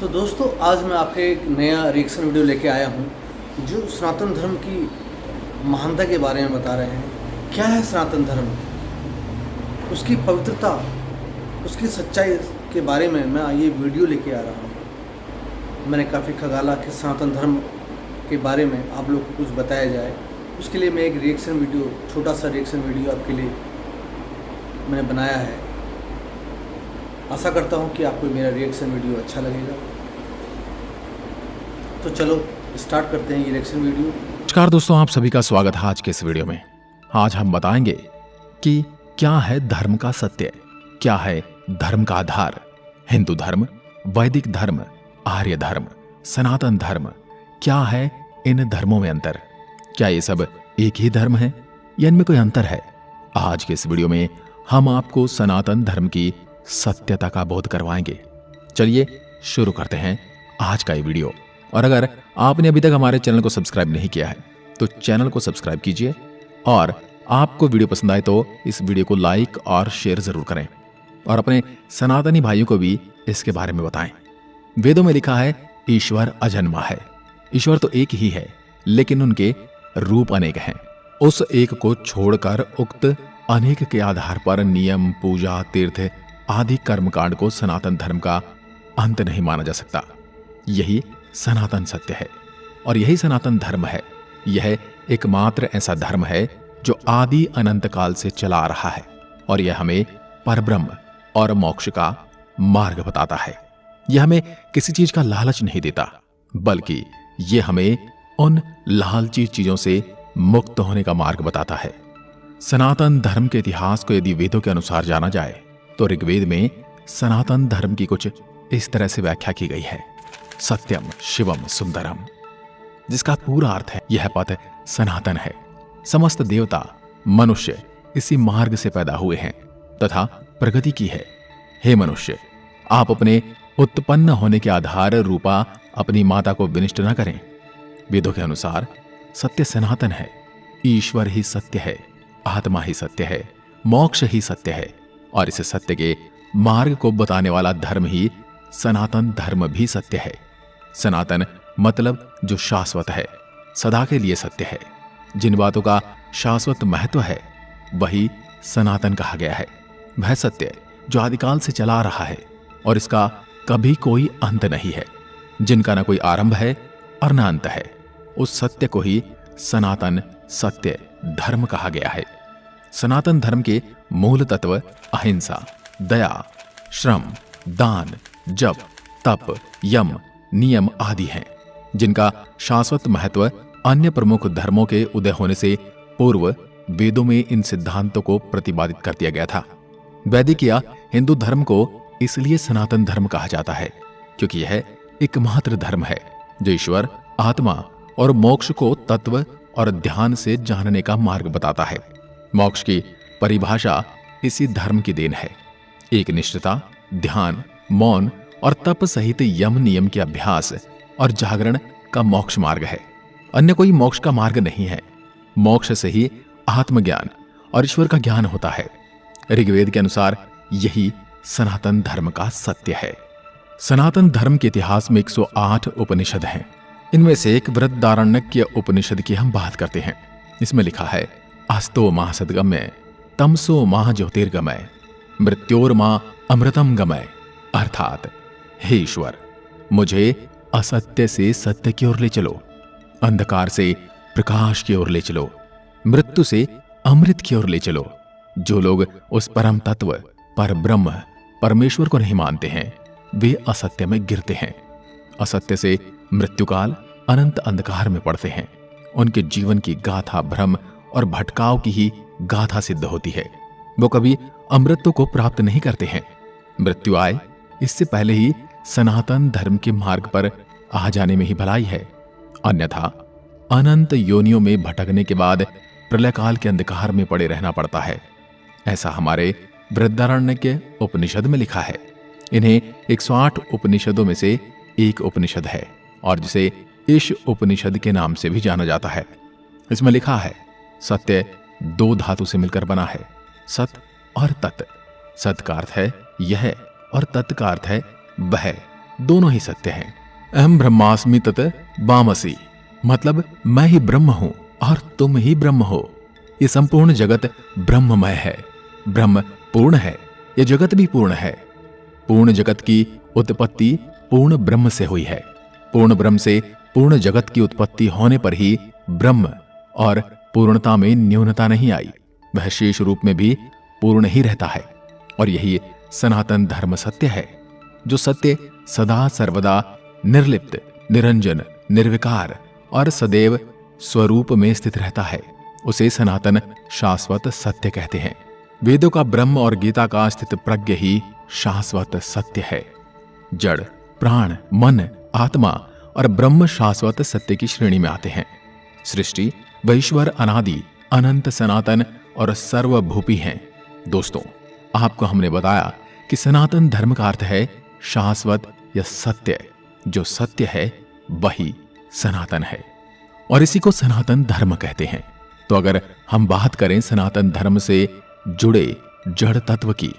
तो दोस्तों आज मैं आपके एक नया रिएक्शन वीडियो लेके आया हूँ जो सनातन धर्म की महानता के बारे में बता रहे हैं। क्या है सनातन धर्म, उसकी पवित्रता, उसकी सच्चाई के बारे में मैं ये वीडियो लेके आ रहा हूँ। मैंने काफ़ी खगाला कि सनातन धर्म के बारे में आप लोग को कुछ बताया जाए, उसके लिए मैं एक रिएक्शन वीडियो, छोटा सा रिएक्शन वीडियो आपके लिए मैंने बनाया है। आशा करता हूँ कि आपको मेरा रिएक्शन वीडियो अच्छा लगेगा। तो चलो स्टार्ट करते हैं ये रिएक्शन वीडियो। नमस्कार दोस्तों, आप सभी का स्वागत है आज के इस वीडियो में। आज हम बताएंगे कि क्या है धर्म का सत्य, क्या है धर्म का आधार। हिंदू धर्म, वैदिक धर्म, आर्य धर्म, सनातन धर्म, क्या है इन धर्मों में अंतर? क्या ये सब एक ही धर्म है या इनमें कोई अंतर है? आज के इस वीडियो में हम आपको सनातन धर्म की सत्यता का बोध करवाएंगे। चलिए शुरू करते हैं आज का ये वीडियो। और अगर आपने अभी तक हमारे चैनल को सब्सक्राइब नहीं किया है तो चैनल को सब्सक्राइब कीजिए, और आपको वीडियो पसंद आए तो इस वीडियो को लाइक और शेयर जरूर करें, और अपने सनातनी भाइयों को भी इसके बारे में बताएं। वेदों में लिखा है ईश्वर अजन्मा है। ईश्वर तो एक ही है, लेकिन उनके रूप अनेक हैं। उस एक को छोड़कर उक्त अनेक के आधार पर नियम, पूजा, तीर्थ आदि कर्मकांड को सनातन धर्म का अंत नहीं माना जा सकता। यही सनातन सत्य है और यही सनातन धर्म है। यह एकमात्र ऐसा धर्म है जो आदि अनंत काल से चला आ रहा है, और यह हमें परब्रह्म और मोक्ष का मार्ग बताता है। यह हमें किसी चीज का लालच नहीं देता, बल्कि यह हमें उन लालची चीजों से मुक्त होने का मार्ग बताता है। सनातन धर्म के इतिहास को यदि वेदों के अनुसार जाना जाए तो ऋग्वेद में सनातन धर्म की कुछ इस तरह से व्याख्या की गई है। सत्यम शिवम सुंदरम, जिसका पूरा अर्थ है यह पथ सनातन है। समस्त देवता मनुष्य इसी मार्ग से पैदा हुए हैं तथा प्रगति की है। हे मनुष्य, आप अपने उत्पन्न होने के आधार रूपा अपनी माता को विनिष्ट न करें। वेदों के अनुसार सत्य सनातन है। ईश्वर ही सत्य है, आत्मा ही सत्य है, मोक्ष ही सत्य है, और इस सत्य के मार्ग को बताने वाला धर्म ही सनातन धर्म भी सत्य है। सनातन मतलब जो शाश्वत है, सदा के लिए सत्य है। जिन बातों का शाश्वत महत्व है वही सनातन कहा गया है। वह सत्य जो आदिकाल से चला आ रहा है और इसका कभी कोई अंत नहीं है, जिनका न कोई आरंभ है और न अंत है, उस सत्य को ही सनातन सत्य धर्म कहा गया है। सनातन धर्म के मूल तत्व अहिंसा, दया, श्रम, दान, जप, तप, यम, नियम आदि हैं, जिनका शाश्वत महत्व अन्य प्रमुख धर्मों के उदय होने से पूर्व वेदों में इन सिद्धांतों को प्रतिपादित कर दिया गया था। वैदिक या हिंदू धर्म को इसलिए सनातन धर्म कहा जाता है क्योंकि यह एकमात्र धर्म है जो ईश्वर, आत्मा और मोक्ष को तत्व और ध्यान से जानने का मार्ग बताता है। मोक्ष की परिभाषा इसी धर्म की देन है। एक निष्ठता, ध्यान, मौन और तप सहित यम नियम के अभ्यास और जागरण का मोक्ष मार्ग है। अन्य कोई मोक्ष का मार्ग नहीं है। मोक्ष से ही आत्मज्ञान और ईश्वर का ज्ञान होता है। ऋग्वेद के अनुसार यही सनातन धर्म का सत्य है। सनातन धर्म के इतिहास में 108 उपनिषद हैं। इनमें से एक बृहदारण्यक उपनिषद की हम बात करते हैं। इसमें लिखा है अस्तो माह सद्गमय, तमसो माह ज्योतिर्गमय, मृत्योर्मा अमृतम गमय। अर्थात हे ईश्वर, मुझे असत्य से सत्य की ओर ले चलो, अंधकार से प्रकाश की ओर ले चलो, मृत्यु से अमृत की ओर ले चलो। जो लोग उस परम तत्व पर ब्रह्म परमेश्वर को नहीं मानते हैं वे असत्य में गिरते हैं। असत्य से मृत्युकाल अनंत अंधकार में पड़ते हैं। उनके जीवन की गाथा भ्रम और भटकाव की ही गाथा सिद्ध होती है। वो कभी अमृत को प्राप्त नहीं करते हैं। मृत्यु आए इससे पहले ही सनातन धर्म के मार्ग पर आ जाने में ही भलाई है, अन्यथा अनंत योनियों में भटकने के बाद प्रलय काल के अंधकार में पड़े रहना पड़ता है। ऐसा हमारे बृहदारण्यक उपनिषद में लिखा है। इन्हें 108 उपनिषदों में से एक उपनिषद है और जिसे ईश उपनिषद के नाम से भी जाना जाता है। इसमें लिखा है सत्य 2 धातु से मिलकर बना है, सत और तत्। सत का अर्थ है यह और तत् का अर्थ है वह। दोनों ही सत्य हैं। अहम ब्रह्मास्मि तत् वामसि, मतलब मैं ही ब्रह्म हूं और तुम ही ब्रह्म हो। ये संपूर्ण जगत ब्रह्ममय है, ब्रह्म पूर्ण है, यह जगत भी पूर्ण है। पूर्ण जगत की उत्पत्ति पूर्ण ब्रह्म से हुई है। पूर्ण ब्रह्म से पूर्ण जगत की उत्पत्ति होने पर ही ब्रह्म और पूर्णता में न्यूनता नहीं आई, वह शेष रूप में भी पूर्ण ही रहता है। और यही सनातन धर्म सत्य है। जो सत्य सदा सर्वदा निर्लिप्त, निरंजन, निर्विकार और सदैव स्वरूप में स्थित रहता है, उसे सनातन शाश्वत सत्य कहते हैं। वेदों का ब्रह्म और गीता का स्थित प्रज्ञ ही शाश्वत सत्य है। जड़, प्राण, मन, आत्मा और ब्रह्म शाश्वत सत्य की श्रेणी में आते हैं। सृष्टि व ईश्वर अनादि, अनंत, सनातन और सर्वभूपी हैं। दोस्तों, आपको हमने बताया कि सनातन धर्म का अर्थ है शाश्वत या सत्य। जो सत्य है वही सनातन है और इसी को सनातन धर्म कहते हैं। तो अगर हम बात करें सनातन धर्म से जुड़े जड़ तत्व की,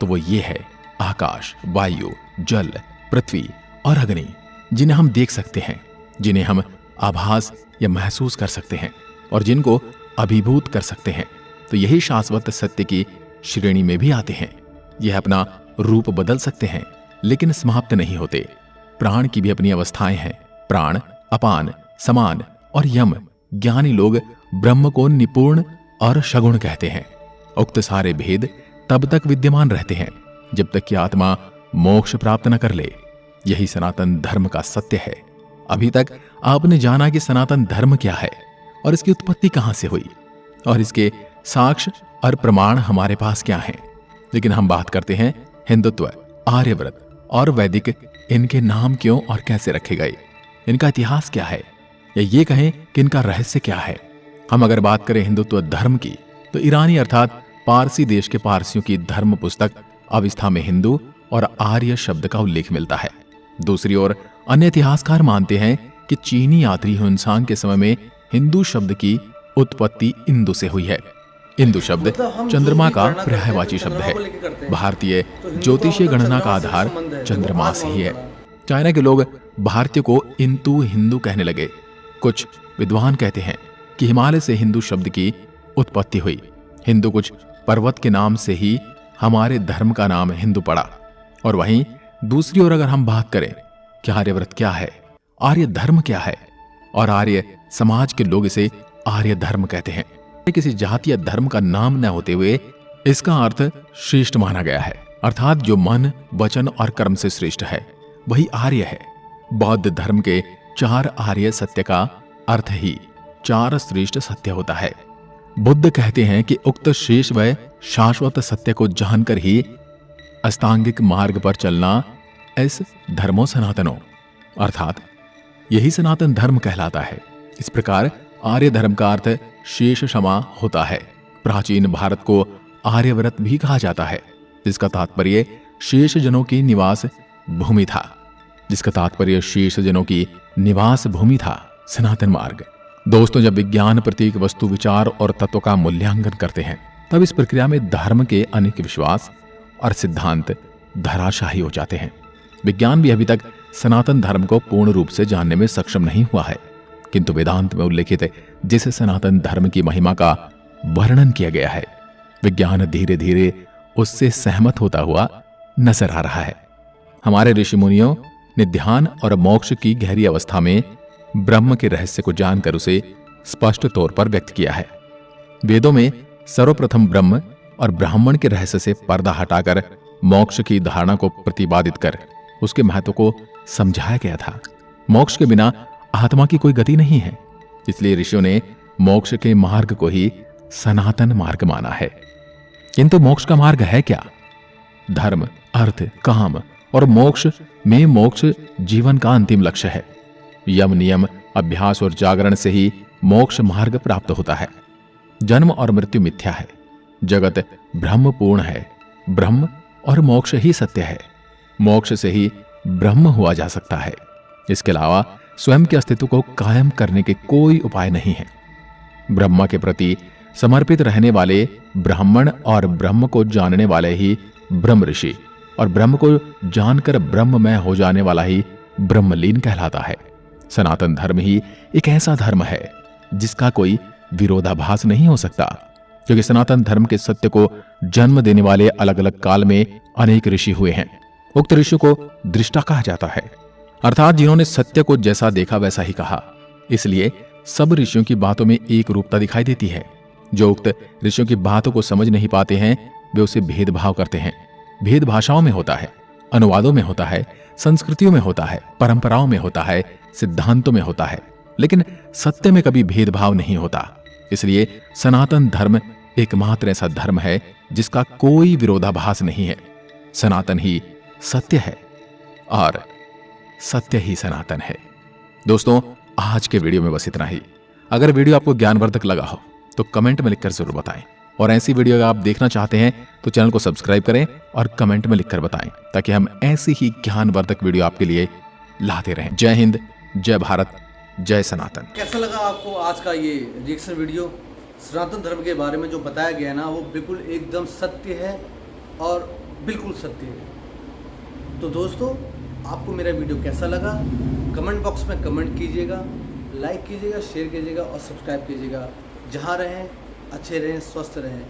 तो वो ये है आकाश, वायु, जल, पृथ्वी और अग्नि, जिन्हें हम देख सकते हैं, जिन्हें हम आभास या महसूस कर सकते हैं और जिनको अभिभूत कर सकते हैं। तो यही शाश्वत सत्य की श्रेणी में भी आते हैं। यह अपना रूप बदल सकते हैं लेकिन समाप्त नहीं होते। प्राण की भी अपनी अवस्थाएं हैं। प्राण, अपान, समान और यम। ज्ञानी लोग ब्रह्म को निपुण और सगुण कहते हैं। उक्त सारे भेद तब तक विद्यमान रहते हैं जब तक कि आत्मा मोक्ष प्राप्त न कर ले। यही सनातन धर्म का सत्य है। अभी तक आपने जाना कि सनातन धर्म क्या है और इसकी उत्पत्ति कहां से हुई और इसके साक्ष्य और प्रमाण हमारे पास क्या हैं। लेकिन हम बात करते हैं हिंदुत्व, आर्यव्रत और वैदिक। इनके नाम क्यों और कैसे रखे गए, इनका इतिहास क्या है, या ये कहें कि इनका रहस्य क्या है। हम अगर बात करें हिंदुत्व धर्म की, तो ईरानी अर्थात पारसी देश के पारसियों की धर्म पुस्तक अवस्था में हिंदू और आर्य शब्द का उल्लेख मिलता है। दूसरी ओर अन्य इतिहासकार मानते हैं कि चीनी यात्री हुनसांग के समय में हिंदू शब्द की उत्पत्ति इंदु से हुई है। इंदु शब्द चंद्रमा का पर्यायवाची शब्द है। भारतीय ज्योतिषीय गणना का आधार चंद्रमा से ही है। चाइना के लोग भारतीय को इंतु हिंदू कहने लगे। कुछ विद्वान कहते हैं कि हिमालय से हिंदू शब्द की उत्पत्ति हुई। हिंदू कुछ पर्वत के नाम से ही हमारे धर्म का नाम हिंदू पड़ा। और वहीं दूसरी ओर अगर हम बात करें कि आर्यव्रत क्या है, आर्य धर्म क्या है, और आर्य समाज के लोग इसे आर्य धर्म कहते हैं। किसी जाति या धर्म का नाम न होते हुए इसका अर्थ श्रेष्ठ माना गया है, अर्थात जो मन, वचन और कर्म से श्रेष्ठ है वही आर्य है। बौद्ध धर्म के 4 आर्य सत्य का अर्थ ही 4 श्रेष्ठ सत्य होता है। बुद्ध कहते हैं कि उक्त शेष व शाश्वत सत्य को जानकर ही अस्तांगिक मार्ग पर चलना इस धर्मो सनातनो, अर्थात यही सनातन धर्म कहलाता है। इस प्रकार आर्य धर्म का अर्थ शेष क्षमा होता है। प्राचीन भारत को आर्यव्रत भी कहा जाता है, जिसका तात्पर्य शेष जनों की निवास भूमि था। सनातन मार्ग। दोस्तों, जब विज्ञान प्रतीक वस्तु, विचार और तत्व का मूल्यांकन करते हैं, तब इस प्रक्रिया में धर्म के अनेक विश्वास और सिद्धांत धराशाही हो जाते हैं। विज्ञान भी अभी तक सनातन धर्म को पूर्ण रूप से जानने में सक्षम नहीं हुआ है, किंतु वेदांत में उल्लेखित जिस सनातन धर्म की महिमा का वर्णन किया गया है, विज्ञान धीरे धीरे उससे सहमत होता हुआ नजर आ रहा है। हमारे ऋषि मुनियों ने ध्यान और मोक्ष की गहरी अवस्था में ब्रह्म के रहस्य को जानकर उसे स्पष्ट तौर पर व्यक्त किया है। वेदों में सर्वप्रथम ब्रह्म और ब्राह्मण के रहस्य से पर्दा हटाकर मोक्ष की धारणा को प्रतिपादित कर उसके महत्व को समझाया गया था। मोक्ष के बिना आत्मा की कोई गति नहीं है, इसलिए ऋषियों ने मोक्ष के मार्ग को ही सनातन मार्ग माना है। किंतु मोक्ष का मार्ग है क्या? धर्म, अर्थ, काम और मोक्ष में मोक्ष जीवन का अंतिम लक्ष्य है। यम, नियम, अभ्यास और जागरण से ही मोक्ष मार्ग प्राप्त होता है। जन्म और मृत्यु मिथ्या है, जगत ब्रह्मपूर्ण है। ब्रह्म और मोक्ष ही सत्य है। मोक्ष से ही ब्रह्म हुआ जा सकता है। इसके अलावा स्वयं के अस्तित्व को कायम करने के कोई उपाय नहीं है। ब्रह्मा के प्रति समर्पित रहने वाले ब्राह्मण और ब्रह्म को जानने वाले ही ब्रह्म ऋषि और ब्रह्म को जानकर ब्रह्ममय हो जाने वाला ही ब्रह्मलीन कहलाता है। सनातन धर्म ही एक ऐसा धर्म है जिसका कोई विरोधाभास नहीं हो सकता, क्योंकि सनातन धर्म के सत्य को जन्म देने वाले अलग अलग काल में अनेक ऋषि हुए हैं। उक्त ऋषि को दृष्टा कहा जाता है, अर्थात जिन्होंने सत्य को जैसा देखा वैसा ही कहा। इसलिए सब ऋषियों की बातों में एक रूपता दिखाई देती है। जो उक्त ऋषियों की बातों को समझ नहीं पाते हैं वे उसे भेदभाव करते हैं। भेद भाषाओं में होता है, अनुवादों में होता है, संस्कृतियों में होता है, परंपराओं में होता है, सिद्धांतों में होता है, लेकिन सत्य में कभी भेदभाव नहीं होता। इसलिए सनातन धर्म एकमात्र ऐसा धर्म है जिसका कोई विरोधाभास नहीं है। सनातन ही सत्य है और सत्य ही सनातन है। दोस्तों, आज के वीडियो में बस इतना ही। अगर वीडियो आपको ज्ञानवर्धक लगा हो तो कमेंट में लिखकर जरूर बताएं, और ऐसी वीडियो अगर आप देखना चाहते हैं तो चैनल को सब्सक्राइब करें और कमेंट में लिखकर बताएं, ताकि हम ऐसी ही ज्ञानवर्धक वीडियो आपके लिए लाते रहें। जय हिंद, जय भारत, जय सनातन। कैसा लगा आपको आज का ये रिएक्शन वीडियो? सनातन धर्म के बारे में जो बताया गया है ना, वो बिल्कुल एकदम सत्य है और बिल्कुल सत्य है। तो दोस्तों, आपको मेरा वीडियो कैसा लगा कमेंट बॉक्स में कमेंट कीजिएगा, लाइक कीजिएगा, शेयर कीजिएगा और सब्सक्राइब कीजिएगा। जहाँ रहें अच्छे रहें, स्वस्थ रहें।